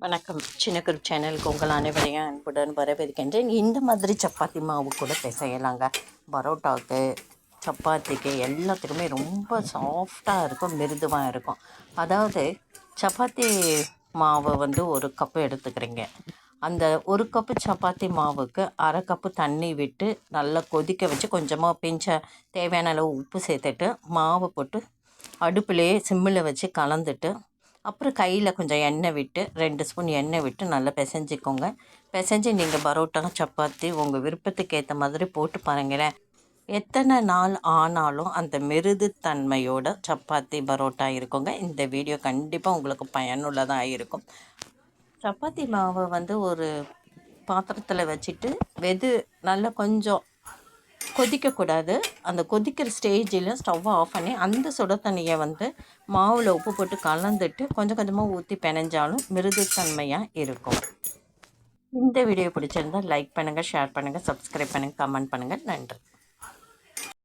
வணக்கம். சின்ன குரூப் சேனலுக்கு உங்கள் அனைவரையும் அன்புடன் வரவேற்கின்றேன். இந்த மாதிரி சப்பாத்தி மாவு கூட செய்யலாங்க. பரோட்டாவுக்கு, சப்பாத்திக்கு எல்லாத்துக்குமே ரொம்ப சாஃப்டாக இருக்கும், மிருதுவாக இருக்கும். அதாவது சப்பாத்தி மாவு ஒரு கப்பு எடுத்துக்கிறீங்க. அந்த ஒரு கப்பு சப்பாத்தி மாவுக்கு அரை கப்பு தண்ணி விட்டு நல்லா கொதிக்க வச்சு கொஞ்சமாக தேவையான அளவு உப்பு சேர்த்துட்டு மாவு போட்டு அடுப்புலேயே சிம்மில் வச்சு கலந்துட்டு அப்புறம் கையில் கொஞ்சம் எண்ணெய் விட்டு 2 ஸ்பூன் எண்ணெய் விட்டு நல்லா பிசைஞ்சிக்கோங்க. பிசைஞ்சு நீங்கள் பரோட்டா, சப்பாத்தி உங்கள் விருப்பத்துக்கு ஏற்ற மாதிரி போட்டு பாருங்களேன். எத்தனை நாள் ஆனாலும் அந்த மிருதுத்தன்மையோட சப்பாத்தி, பரோட்டா இருக்குங்க. இந்த வீடியோ கண்டிப்பாக உங்களுக்கு பயனுள்ளதாக இருக்கும். சப்பாத்தி மாவை ஒரு பாத்திரத்தில் வச்சுட்டு நல்லா கொஞ்சம் கொதிக்கக்கூடாது. அந்த கொதிக்கிற ஸ்டேஜில் ஸ்டவ்வை ஆஃப் பண்ணி அந்த சுட தண்ணியை மாவில் உப்பு போட்டு கலந்துட்டு கொஞ்சம் கொஞ்சமாக ஊற்றி பிணைஞ்சாலும் மிருதுத்தன்மையாக இருக்கும். இந்த வீடியோ பிடிச்சிருந்தால் லைக் பண்ணுங்கள், ஷேர் பண்ணுங்கள், சப்ஸ்கிரைப் பண்ணுங்கள், கமெண்ட் பண்ணுங்கள். நன்றி.